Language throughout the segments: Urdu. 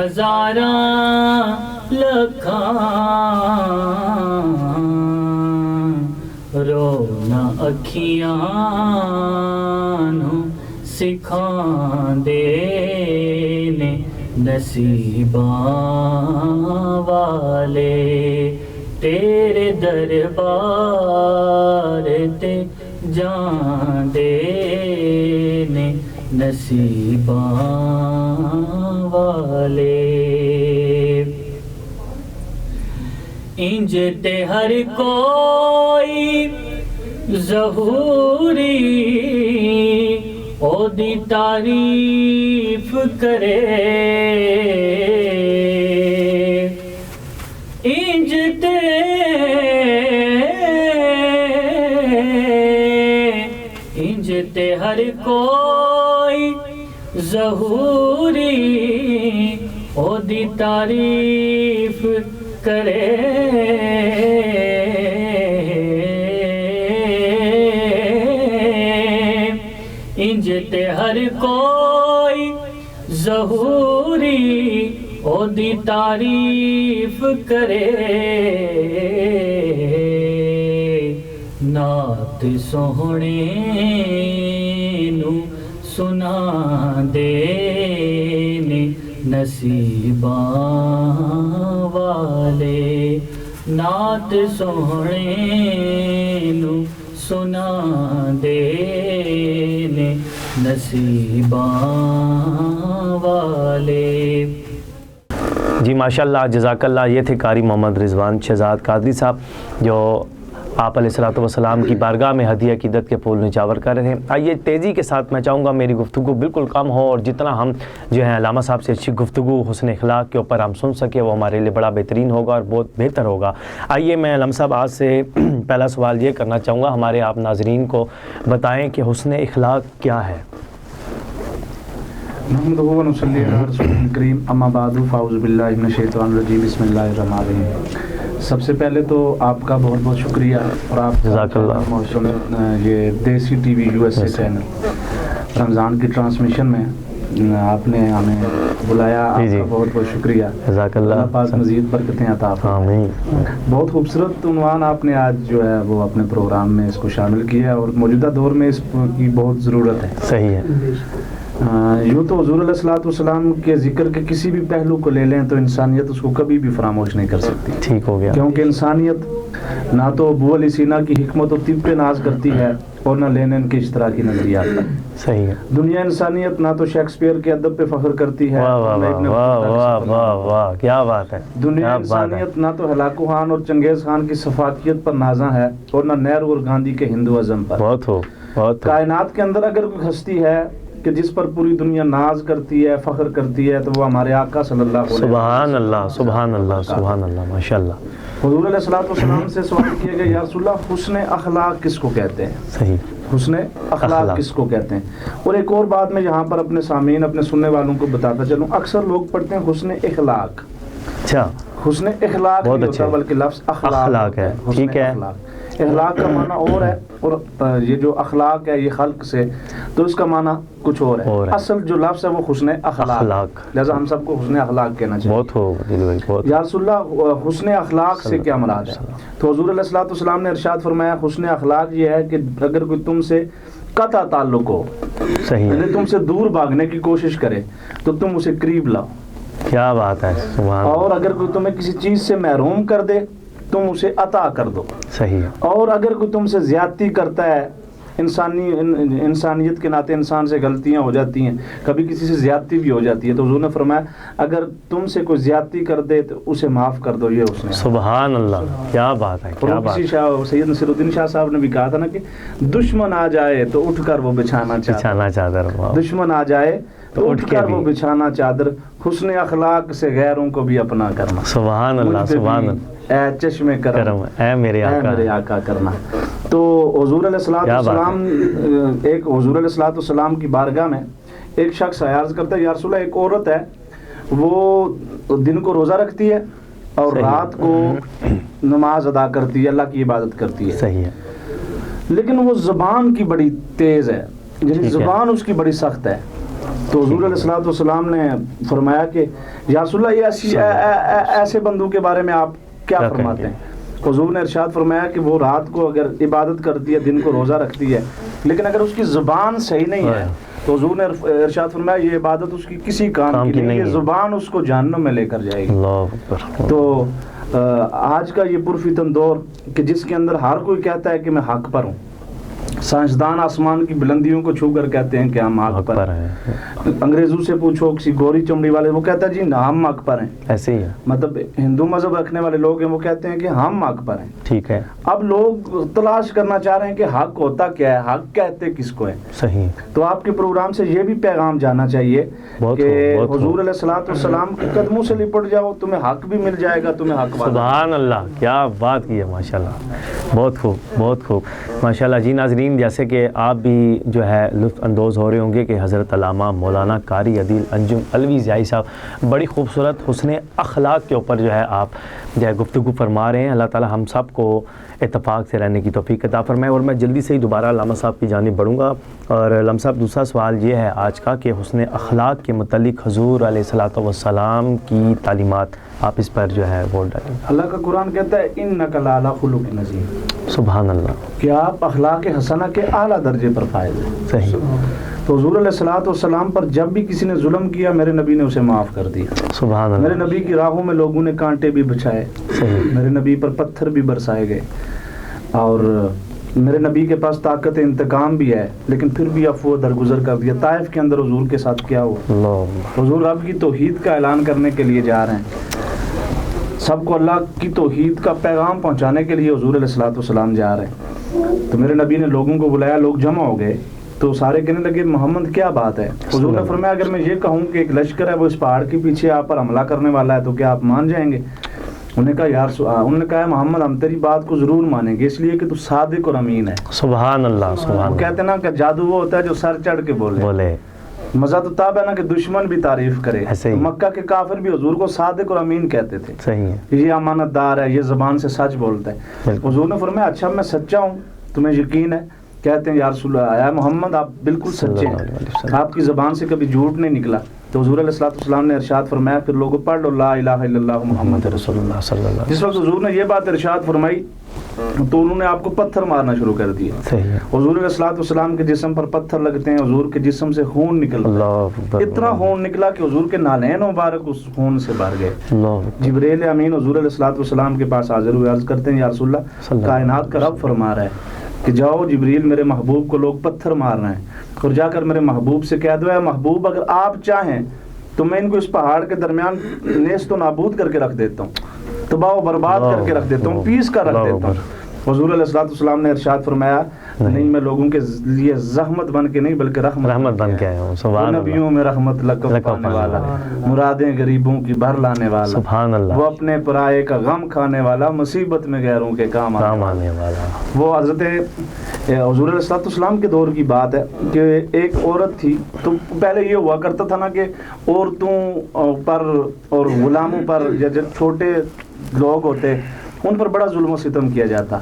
ہزاراں لکھاں رونا اکھیاں نو سکھاں دے نے نصیباں والے تیرے دربار تے جان دے نے نصیباں والے انج تے ہر کوئی ظہوری او دی تعریف کرے انج تے ہر کوئی ظہوری او دی تعریف کرے انج تے ہر کوئی ظہوری او دی تعریف کرے نعت سوہنے نو سنا دے نے نصیباں والے نعت سوہنے نو سنا دے نے نصیباں والے۔ جی ماشاءاللہ، جزاک اللہ۔ یہ تھے قاری محمد رضوان شہزاد قادری صاحب جو آپ علیہ الصلوۃ والسلام کی بارگاہ میں ہدیہ عقیدت کے پھول نچاور کر رہے ہیں۔ آئیے تیزی کے ساتھ میں چاہوں گا میری گفتگو بالکل کم ہو، اور جتنا ہم جو ہے علامہ صاحب سے اچھی گفتگو حسن اخلاق کے اوپر ہم سن سکے وہ ہمارے لیے بڑا بہترین ہوگا اور بہت بہتر ہوگا۔ آئیے میں علامہ صاحب آج سے پہلا سوال یہ کرنا چاہوں گا، ہمارے آپ ناظرین کو بتائیں کہ حسن اخلاق کیا ہے؟ نحمدہ و نصلی علی رسول الکریم، اما بعد فاعوذ باللہ من الشیطان الرجیم، بسم اللہ الرحمن الرحیم۔ سب سے پہلے تو آپ کا بہت بہت شکریہ، اور آپ جزاک اللہ۔ یہ دیسی T V U S A channel Ramzan کی ٹرانسمیشن میں آپ نے ہمیں بلایا، آپ کا بہت بہت شکریہ، جزاک اللہ۔ اللہ پاک مزید برکتیں عطا فرمائے۔ بہت خوبصورت عنوان آپ نے آج جو ہے وہ اپنے پروگرام میں اس کو شامل کیا، اور موجودہ دور میں اس کی بہت ضرورت ہے۔ صحیح ہے۔ یوں تو حضور علیہ الصلوۃ والسلام کے ذکر کے کسی بھی پہلو کو لے لیں تو انسانیت اس کو کبھی بھی فراموش نہیں کر سکتی۔ ٹھیک ہو گیا۔ کیونکہ انسانیت نہ تو ابو علی سینا کی حکمت و طب پہ ناز کرتی ہے اور نہ لینن کے اشتراکی نظریات پر۔ صحیح ہے۔ دنیا انسانیت نہ تو شیکسپیئر کے ادب پہ فخر کرتی ہے، واہ واہ واہ واہ واہ واہ، کیا بات ہے۔ دنیا انسانیت نہ تو ہلاکو خان اور چنگیز خان کی صفاقیت پر نازاں ہے اور نہ نہرو اور گاندھی کے ہندوازم پر۔ بہت ہو، بہت ہو۔ کائنات کے اندر اگر کوئی ہستی ہے کہ جس پر پوری دنیا ناز کرتی ہے، فخر کرتی ہے، تو وہ ہمارے آقا صلی اللہ علیہ وسلم۔ سبحان اللہ، سبحان اللہ، سبحان اللہ، ماشاءاللہ۔ حضور علیہ الصلوۃ والسلام سے سوال کیا گیا، یا رسول اللہ حسن اخلاق کس کو کہتے ہیں؟ صحیح۔ حسن اخلاق کس کو کہتے ہیں؟ اور ایک اور بات میں یہاں پر اپنے سامعین، اپنے سننے والوں کو بتاتا چلوں، اکثر لوگ پڑھتے ہیں حسن اخلاق۔ اچھا، حسن اخلاق نہیں ہوتا بلکہ لفظ اخلاق ہے۔ حسن ٹھیک ہے۔ اخلاق کا معنی اور ہے، اور یہ جو اخلاق ہے یہ خلق سے، تو اس کا معنی کچھ اور ہے۔ اصل جو لفظ ہے وہ حسن اخلاق، لہذا ہم سب کو حسن اخلاق کہنا چاہیے۔ بہت ہو دل بھائی، بہت۔ یا رسول اللہ، حسن اخلاق سے کیا مراد ہے؟ تو حضور علیہ الصلوۃ والسلام نے ارشاد فرمایا، حسن اخلاق یہ ہے کہ اگر کوئی تم سے قطع تعلق ہو، صحیح، یعنی تم سے دور بھاگنے کی کوشش کرے تو تم اسے قریب لاؤ۔ کیا بات ہے، سبحان اللہ۔ اور اگر کوئی تمہیں کسی چیز سے محروم کر دے تم اسے عطا کر دو۔ صحیح۔ اور اگر کوئی تم سے زیادتی کرتا ہے، انسانیت کے ناطے انسان سے غلطیاں ہو جاتی ہیں، کبھی کسی سے زیادتی بھی ہو جاتی ہے، تو حضور نے فرمایا اگر تم سے کوئی زیادتی کر دے تو اسے معاف کر دو، یہ اس نے۔ سبحان اللہ، کیا بات ہے، کیا بات ہے۔ سید نصیر الدین شاہ صاحب نے بھی کہا تھا نا کہ دشمن آ جائے تو اٹھ کر وہ بچھانا چادر، دشمن آ جائے تو اٹھ کر وہ بچھانا چادر، حسن اخلاق سے غیروں کو بھی اپنا کرنا۔ سبحان اللہ، سبحان اللہ۔ اے چشم کرم، اے میرے آقا کرنا۔ تو حضور علیہ الصلوۃ والسلام، ایک حضور علیہ الصلوۃ والسلام کی بارگاہ میں ایک شخص عرض کرتا ہے، یا رسول اللہ ایک عورت ہے وہ دن کو روزہ رکھتی ہے اور رات کو نماز ادا کرتی ہے، اللہ کی عبادت کرتی ہے، صحیح ہے، لیکن وہ زبان کی بڑی تیز ہے، یعنی زبان اس کی بڑی سخت ہے، تو حضور علیہ السلام نے فرمایا کہ یا رسول اللہ یہ ایسے بندوں کے بارے میں آپ کیا فرماتے ہیں؟ حضور نے ارشاد فرمایا کہ وہ رات کو اگر عبادت کرتی ہے، دن کو روزہ رکھتی ہے، لیکن اگر اس کی زبان صحیح نہیں ہے تو حضور نے ارشاد فرمایا یہ عبادت اس کی کسی کام کی نہیں، یہ زبان اس کو جہنم میں لے کر جائے گی۔ تو آج کا یہ پرفتن دور کہ جس کے اندر ہر کوئی کہتا ہے کہ میں حق پر ہوں، سائنسدان آسمان کی بلندیوں کو چھو کر کہتے ہیں کہ ہم حق پر ہیں، انگریزوں سے پوچھو کسی گوری چمڑی والے، وہ کہتا ہے جی ہم حق پر ہیں، ایسے ہی ہے۔ مطلب ہندو مذہب رکھنے والے لوگ ہیں، وہ کہتے ہیں کہ ہم حق پر ہیں، ٹھیک ہے۔ اب لوگ تلاش کرنا چاہ رہے ہیں کہ حق ہوتا کیا ہے، حق کہتے کس کو ہے، صحیح۔ تو آپ کے پروگرام سے یہ بھی پیغام جانا چاہیے کہ حضور علیہ الصلوۃ والسلام کے قدموں سے لپٹ جاؤ، تمہیں حق بھی مل جائے گا، تمہیں حق والا۔ سبحان اللہ، کیا بات کی ہے، ماشاءاللہ، بہت خوب، بہت خوب، ماشاءاللہ۔ جی ناظرین، جیسے کہ آپ بھی جو ہے لطف اندوز ہو رہے ہوں گے کہ حضرت علامہ مولانا قاری عدیل انجم علوی ضیائی صاحب بڑی خوبصورت حسن اخلاق کے اوپر جو ہے آپ جو ہے گفتگو فرما رہے ہیں۔ اللہ تعالی ہم سب کو اتفاق سے رہنے کی توفیق عطا فرمائے۔ اور میں جلدی سے ہی دوبارہ علامہ صاحب کی جانب بڑھوں گا، اور علامہ صاحب دوسرا سوال یہ ہے آج کا کہ حسن اخلاق کے متعلق حضور علیہ الصلوۃ والسلام کی تعلیمات آپ اس پر جو ہے غور ڈالیں۔ اللہ کا قرآن کہتا ہے انک لعلی خلق عظیم، سبحان اللہ، کہ آپ اخلاق حسنہ کے اعلیٰ درجے پر فائز ہیں، صحیح۔ تو حضور علیہ الصلوۃ والسلام پر جب بھی کسی نے ظلم کیا، میرے نبی نے اسے معاف کر دیا، سبحان اللہ۔ میرے نبی کی راہوں میں لوگوں نے کانٹے بھی بچھائے، صحیح۔ میرے نبی پر پتھر بھی برسائے گئے، اور میرے نبی کے پاس طاقت انتقام بھی ہے، لیکن پھر بھی عفو درگزر کر دیا۔ طائف کے اندر حضور کے ساتھ کیا ہوا؟ حضور رب کی توحید کا اعلان کرنے کے لیے جا رہے ہیں، سب کو اللہ کی توحید کا پیغام پہنچانے کے لیے حضور علیہ الصلوۃ والسلام جا رہے ہیں۔ تو میرے نبی نے لوگوں کو بلایا، لوگ جمع ہو گئے، تو سارے کہنے لگے محمد کیا بات ہے؟ حضور نے فرمایا اگر میں یہ کہوں کہ ایک لشکر ہے وہ اس پہاڑ کے پیچھے آپ پر حملہ کرنے والا ہے تو کیا آپ مان جائیں گے؟ انہوں نے کہا محمد ہم تیری بات کو ضرور مانیں گے، اس لیے کہ تو صادق اور امین ہے۔ سبحان اللہ، سبحان اللہ۔ وہ کہتے ہیں نا کہ جادو وہ ہوتا ہے جو سر چڑھ کے بولے، مزہ تو تب ہے نا کہ دشمن بھی تعریف کرے۔ مکہ کے کافر بھی حضور کو صادق اور امین کہتے تھے، صحیح ہے، یہ امانت دار ہے، یہ زبان سے سچ بولتا ہے۔ حضور نے فرمایا اچھا میں سچا ہوں، تمہیں یقین ہے؟ کہتے ہیں یا رسول اللہ، اے محمد آپ بالکل سچے ہیں، آپ کی زبان سے کبھی جھوٹ نہیں نکلا۔ تو حضور علیہ الصلوۃ والسلام نے ارشاد فرمایا پھر لوگوں پڑھ لو لا الہ الا اللہ محمد رسول اللہ صلی اللہ علیہ وسلم۔ جس وقت حضور نے یہ بات ارشاد فرمائی تو انہوں نے آپ کو پتھر مارنا شروع کر دیا۔ حضور علیہ الصلوۃ والسلام کے جسم پر پتھر لگتے ہیں، حضور کے جسم سے خون نکلتا ہے، اتنا خون نکلا کہ حضور کے نالین مبارک اس خون سے بھر گئے۔ جبریل امین حضور علیہ الصلوۃ والسلام کے پاس حاضر ہوئے، عرض کرتے ہیں یا رسول اللہ کائنات کا رب فرما رہا ہے کہ جاؤ جبریل میرے محبوب کو لوگ پتھر مار رہے ہیں، اور جا کر میرے محبوب سے کہہ دو اے محبوب اگر آپ چاہیں تو میں ان کو اس پہاڑ کے درمیان نیست و نابود کر کے رکھ دیتا ہوں، تباہ و برباد کر کے رکھ دیتا ہوں، پیس کر رکھ دیتا ہوں۔ حضور علیہ الصلوۃ والسلام نے ارشاد فرمایا نہیں میں لوگوں کے لیے زحمت بن کے نہیں بلکہ رحمت بن کے آیا ہوں، سبحان اللہ۔ نبیوں میں رحمت لقب پانے والا، مرادیں غریبوں کی بھر لانے والا، سبحان اللہ، وہ اپنے پرائے کا غم کھانے والا، مصیبت میں غیروں کے کام آنے والا۔ وہ حضرت حضور علیہ الصلوۃ والسلام کے دور کی بات ہے کہ ایک عورت تھی، تو پہلے یہ ہوا کرتا تھا نا کہ عورتوں پر اور غلاموں پر یا جو چھوٹے لوگ ہوتے ان پر بڑا ظلم و ستم کیا جاتا۔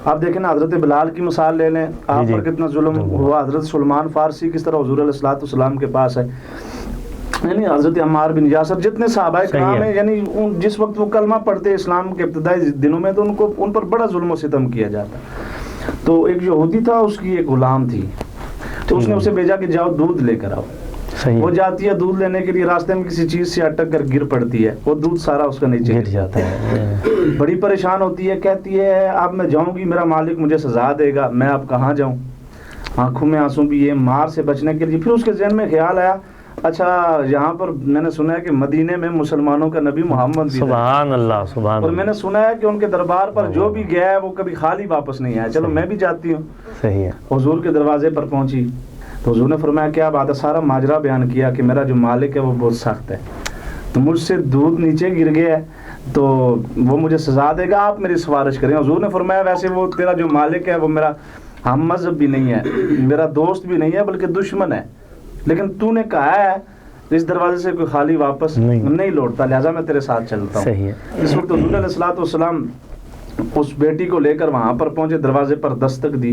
آپ دیکھیں نا حضرت بلال کی مثال لے لیں، آپ پر کتنا ظلم ہوا۔ حضرت سلمان فارسی کس طرح حضور علیہ الصلوۃ والسلام کے پاس ہے، یعنی حضرت عمار بن یاسر، جتنے صحابہ کرام ہیں، یعنی جس وقت وہ کلمہ پڑھتے اسلام کے ابتدائی دنوں میں تو ان پر بڑا ظلم و ستم کیا جاتا۔ تو ایک یہودی تھا، اس کی ایک غلام تھی، تو اس نے اسے بھیجا کہ جاؤ دودھ لے کر آؤ۔ وہ جاتی ہے دودھ لینے کے لیے، راستے میں کسی چیز سے اٹک کر گر پڑتی ہے، وہ دودھ سارا اس کا نیچے گر جاتا ہے، بڑی پریشان ہوتی ہے، کہتی ہے اب میں جاؤں گی میرا مالک مجھے سزا دے گا، میں اب کہاں جاؤں؟ آنکھوں میں آنسو بھی، یہ مار سے بچنے کے لیے پھر اس کے ذہن میں خیال آیا اچھا یہاں پر میں نے سنا ہے کہ مدینے میں مسلمانوں کا نبی محمد بھی، سبحان اللہ سبحان اللہ، اور میں نے سنا ہے کہ ان کے دربار پر جو بھی گیا ہے وہ کبھی خالی واپس نہیں آیا، چلو میں بھی جاتی ہوں۔ صحیح ہے، حضور کے دروازے پر پہنچی تو حضور نے فرمایا کیا بات ہے، سارا ماجرا بیان کیا کہ میرا جو مالک ہے وہ بہت سخت ہے، تو مجھ سے دودھ نیچے گر گیا ہے تو وہ مجھے سزا دے گا، آپ میری سفارش کریں۔ حضور نے فرمایا ویسے وہ تیرا جو مالک ہے وہ میرا ہم مذہب بھی نہیں ہے، میرا دوست بھی نہیں ہے، بلکہ دشمن ہے، لیکن تو نے کہا ہے اس دروازے سے کوئی خالی واپس نہیں لوٹتا، لہٰذا میں تیرے ساتھ چلتا ہوں۔ صحیح ہے۔ اس وقت حضور علیہ الصلوۃ والسلام اس بیٹی کو لے کر وہاں پر پہنچے، دروازے پر دستک دی،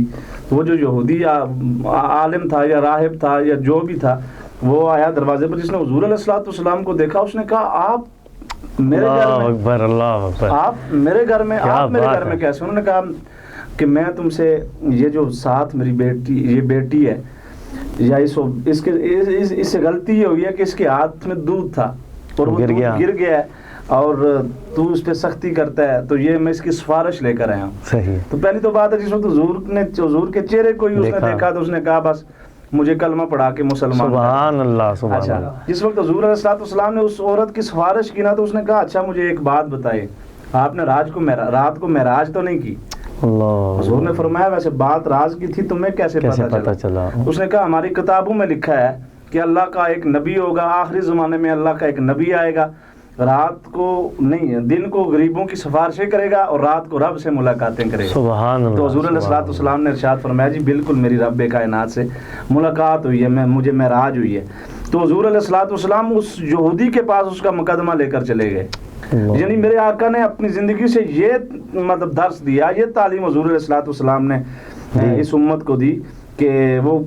وہ جو یہودی عالم تھا یا راہب تھا یا جو بھی تھا وہ آیا دروازے پر، جس نے حضور علیہ الصلوۃ والسلام کو دیکھا، اس نے کہا آپ میرے گھر اللہ میں، اکبر، اللہ اکبر، آپ میرے گھر میں، کیا آپ میرے بات گھر میں ہے۔ کیسے؟ انہوں نے کہا کہ میں تم سے یہ جو ساتھ میری بیٹی، یہ بیٹی ہے، یا اس سے غلطی یہ ہوئی ہے کہ اس کے ہاتھ میں دودھ تھا اور وہ دودھ گر گیا ہے اور تو اس پہ سختی کرتا ہے، تو یہ میں اس کی سفارش لے کر آیا ہوں۔ صحیح۔ تو پہلی تو بات ہے جس وقت حضور کے چہرے کو ہی اس نے دیکھا تو اس نے کہا بس مجھے کلمہ پڑھا کے مسلمان۔ سبحان اللہ، سبحان اچھا، اللہ۔ جس وقت حضور علیہ الصلوۃ والسلام نے اس عورت کی سفارش کی نا، تو اس نے کہا اچھا مجھے ایک بات بتائیے، آپ نے رات کو معراج تو نہیں کی؟ اللہ، حضور نے فرمایا ویسے بات راز کی تھی، تمہیں کیسے پتہ چلا؟ اس نے کہا ہماری کتابوں میں لکھا ہے کہ اللہ کا ایک نبی ہوگا، آخری زمانے میں اللہ کا ایک نبی آئے گا، رات کو نہیں، دن کو غریبوں کی سفارشیں کرے گا اور رات کو رب سے ملاقاتیں کرے گا۔ سبحان اللہ۔ تو حضور علیہ الصلوۃ والسلام نے ارشاد فرمایا جی بالکل میری رب کائنات سے ملاقات ہوئی ہے، مجھے معراج ہوئی ہے۔ تو حضور علیہ الصلوۃ والسلام اس یہودی کے پاس اس کا مقدمہ لے کر چلے گئے، یعنی میرے آقا نے اپنی زندگی سے یہ مطلب درس دیا، یہ تعلیم حضور علیہ الصلوۃ والسلام نے اس امت کو دی کہ وہ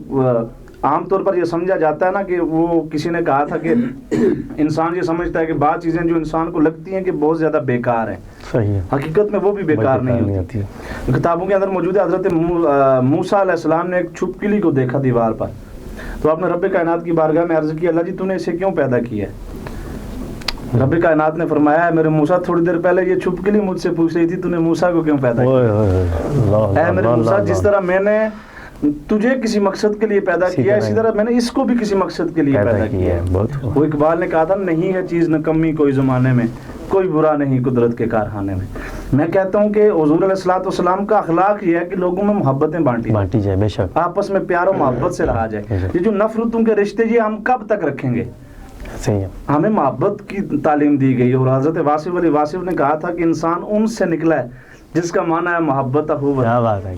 عام طور پر یہ سمجھا جاتا ہے نا کہ وہ کسی نے کہا تھا کہ انسان یہ سمجھتا ہے کہ بعض چیزیں جو انسان کو لگتی ہیں کہ بہت زیادہ بیکار ہیں، صحیح ہے، حقیقت میں وہ بھی بیکار نہیں ہوتی۔ کتابوں کے اندر موجود ہے حضرت موسیٰ علیہ السلام نے ایک چھپکلی کو دیکھا دیوار پر، تو آپ نے رب کائنات کی بارگاہ میں عرض کی اللہ جی تو نے اسے کیوں پیدا کیا ہے؟ رب کائنات نے فرمایا ہے میرے موسیٰ تھوڑی دیر پہلے یہ چھپکلی مجھ سے پوچھ رہی تھی تو نے موسیٰ کو کیوں پیدا کیا؟ اے میرے موسیٰ جس طرح میں نے تجھے کسی مقصد کے لیے پیدا کیا، اسی طرح میں نے اس کو بھی کسی مقصد کے لیے پیدا کیا ہے۔ وہ اقبال نے کہا تھا نہیں ہے چیز نکمی کوئی زمانے میں، کوئی برا نہیں قدرت کے کارخانے میں۔ میں کہتا ہوں کہ حضور علیہ الصلوۃ والسلام کا اخلاق یہ ہے کہ لوگوں میں محبتیں بانٹی جائے، بے شک آپس میں پیار و محبت سے رہا جائے۔ یہ جو نفرتوں کے رشتے یہ ہم کب تک رکھیں گے؟ ہمیں محبت کی تعلیم دی گئی، اور حضرت واصف علی واصف نے کہا تھا کہ انسان ان سے نکلا ہے جس کا معنی ہے محبت اخوت،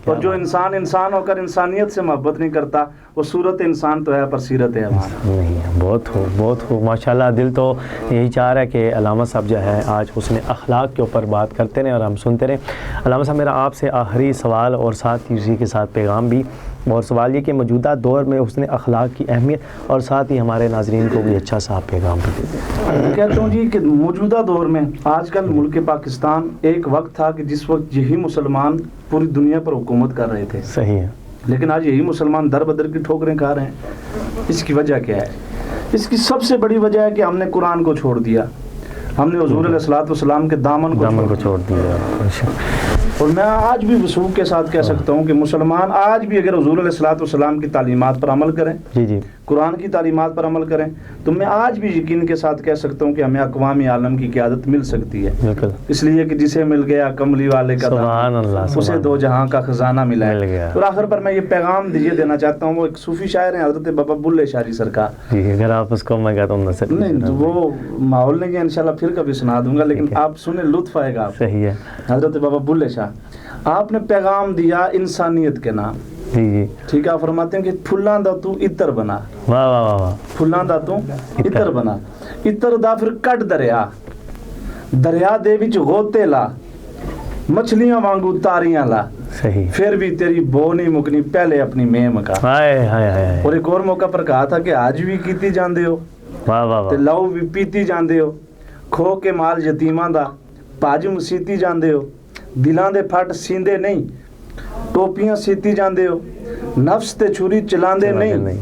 اور جو انسان ہو کر انسانیت سے محبت نہیں کرتا وہ صورت انسان تو ہے پر سیرت ہے نہیں ہے۔ بہت خوب ماشاءاللہ، دل تو یہی چاہ رہا ہے کہ علامہ صاحب جو ہے آج حسن اخلاق کے اوپر بات کرتے رہیں اور ہم سنتے رہیں۔ علامہ صاحب میرا آپ سے آخری سوال اور ساتھ ہی اسی کے ساتھ پیغام بھی، اور سوال یہ کہ موجودہ دور میں حسن اخلاق کی اہمیت اور ساتھ ہی ہمارے ناظرین کو بھی اچھا سا پیغام بھی دے دیں۔ میں کہتا ہوں جی کہ موجودہ دور میں آج کل ملک پاکستان ایک وقت تھا کہ جس وقت یہی مسلمان پوری دنیا پر حکومت کر رہے تھے، صحیح ہے، لیکن آج یہی مسلمان در بدر کی ٹھوکریں کھا رہے ہیں۔ اس کی وجہ کیا ہے؟ اس کی سب سے بڑی وجہ ہے کہ ہم نے قرآن کو چھوڑ دیا، ہم نے حضور علیہ الصلوۃ والسلام کے دامن کو چھوڑ دیا۔ اور میں آج بھی وثوق کے ساتھ کہہ سکتا ہوں کہ مسلمان آج بھی اگر حضور علیہ الصلوۃ والسلام کی تعلیمات پر عمل کریں، قرآن کی تعلیمات پر عمل کریں، تو میں آج بھی یقین کے ساتھ کہہ سکتا ہوں کہ ہمیں اقوام عالم کی قیادت مل سکتی ہے، اس لیے کہ جسے مل گیا کملی والے کا اسے دو جہاں کا خزانہ ملا ہے۔ اور آخر پر میں یہ پیغام یہ دینا چاہتا ہوں، وہ ایک صوفی شاعر ہیں حضرت بابا بلے شاہ صرکار، اگر آپ اس کو میں کہتا ہوں نہیں وہ ماحول نہیں ہے، انشاءاللہ پھر کبھی سنا دوں گا، لیکن آپ سنیں لطف آئے گا۔ صحیح ہے، حضرت بابا بلے شاہ آپ نے پیغام دیا انسانیت کے نام، ٹھیک ہے، آپ فرماتے ہیں کہ پھلاں دا تو عطر بنا، واہ واہ واہ، پھلاں دا تو عطر بنا، عطر دا پھر کٹ دریا دے وچ غوطے لا، مچھلیاں وانگو تاریاں لا، صحیح، پھر بھی تیری بو نہیں مکنی پہلے اپنی میں مکا۔ اور ایک اور موقع پر کہا تھا کہ آج بھی کیتی جاندے ہو تے لو بھی پیتی جاندے ہو، کھو کے مال یتیماں دا پاج مسیتی جاندے ہو، دلاں دے پھٹ سیندے نہیں، ٹوپیاں سیتی جاندے ہو، نفس تے چھری چلاندے نہیں،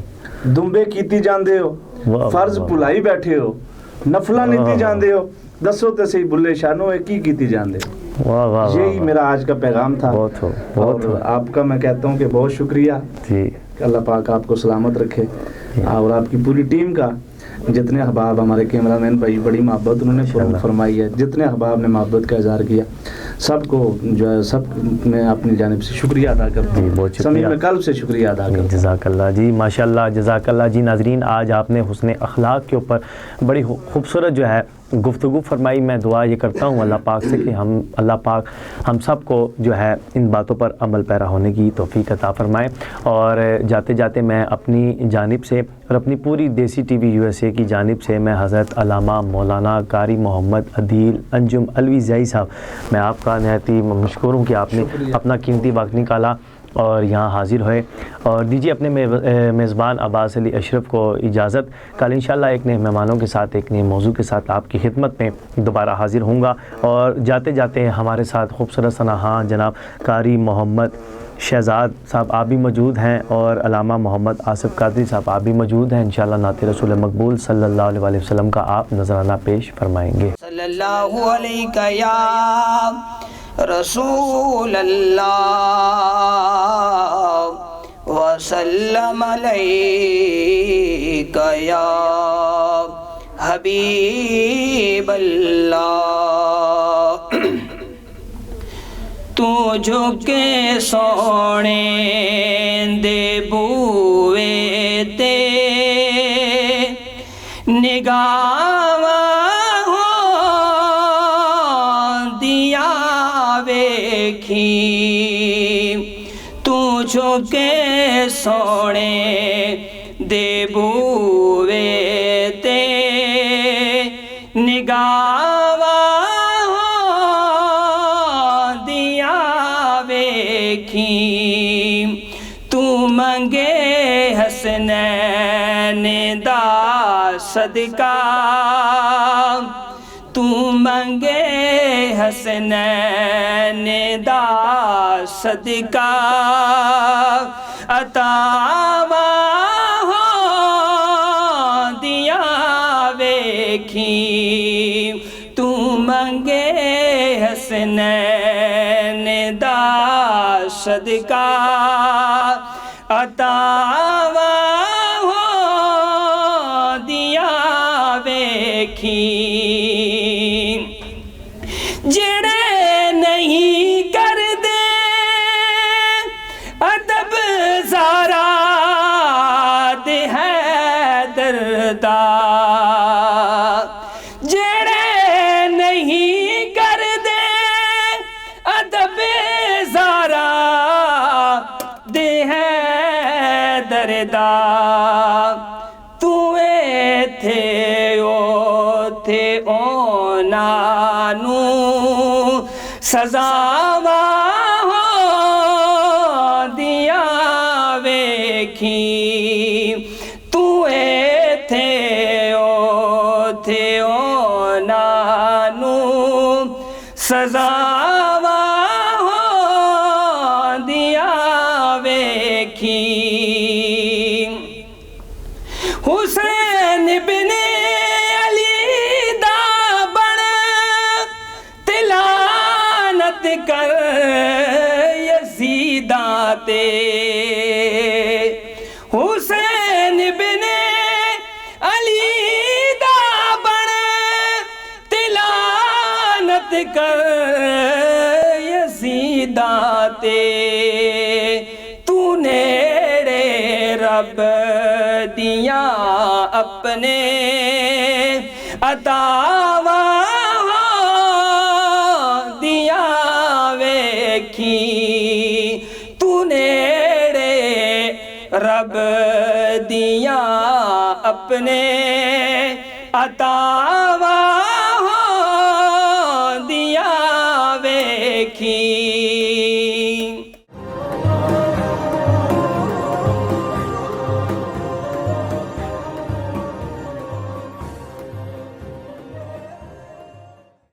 دمبے کیتی جاندے ہو، فرض بھلائی بیٹھے ہو، نفلاں نیتی جاندے ہو، دسو تے صحیح بلے شانو ہے کی کیتی جاندے ہو۔ یہی میرا آج کا پیغام تھا، اور آپ کا میں کہتا ہوں کہ بہت شکریہ، کہ اللہ پاک آپ کو سلامت رکھے، اور آپ کی پوری ٹیم کا، جتنے احباب ہمارے کیمرہ مین بھائی بڑی محبت انہوں نے فرمائی ہے، جتنے احباب نے محبت کا اظہار کیا، سب کو جو ہے سب میں اپنی جانب سے شکریہ ادا کرتا ہوں، صمیم قلب سے شکریہ ادا کرتا ہوں۔ جزاک اللہ جی، ماشاءاللہ، جزاک اللہ جی۔ ناظرین، آج آپ نے حسن اخلاق کے اوپر بڑی خوبصورت جو ہے گفتگو فرمائی۔ میں دعا یہ کرتا ہوں اللہ پاک سے کہ اللہ پاک ہم سب کو جو ہے ان باتوں پر عمل پیرا ہونے کی توفیق عطا فرمائے۔ اور جاتے جاتے میں اپنی جانب سے اور اپنی پوری دیسی ٹی وی USA کی جانب سے میں حضرت علامہ مولانا قاری محمد عدیل انجم الوی زئی صاحب، میں آپ کا نہایت ہی مشکور ہوں کہ آپ نے اپنا قیمتی وقت نکالا اور یہاں حاضر ہوئے، اور دیجیے اپنے میزبان عباس علی اشرف کو اجازت۔ کل انشاءاللہ ایک نئے مہمانوں کے ساتھ، ایک نئے موضوع کے ساتھ آپ کی خدمت میں دوبارہ حاضر ہوں گا، اور جاتے جاتے ہمارے ساتھ خوبصورت سنہاں جناب قاری محمد شہزاد صاحب آپ بھی موجود ہیں، اور علامہ محمد آصف قادری صاحب آپ بھی موجود ہیں۔ انشاءاللہ نعت رسول مقبول صلی اللہ علیہ وسلم کا آپ نذرانہ پیش فرمائیں گے۔ صلی اللہ علیہ یا رسول اللہ وسلم علیہ یا حبیب اللہ، تو جھکے سونے دے بوئے تے نگاہ ہو دیا ویکھی، تو جھکے سونے دے بوئے تے نگاہ تو منگے حسنین دا صدقہ، تو منگے حسنین دا صدقہ، عطا ہو دیا ویکھی، تو منگے حسنین دا صدقہ، عطا ہو دیا ویکھی، جڑے نہیں کر دے ادب زارا دے حیدر دا، جڑے نہیں کر دے ادب زارا دے حیدر دا، تو ایتھے اوتھے اونا نو سزاوا ہو دیا ویکھی، تو ایتھے اوتھے اونا نو سزاوا ہو دیا ویکھی، حسین بن علی دا بن تلانت کر یزیداں تے، حسین بن علی دا بن تلانت کر یزیداں تے، تو نیڑے رب دیاں اپنے عطاواں دیا ویکھی، تو نیڑے رب دیاں اپنے عطا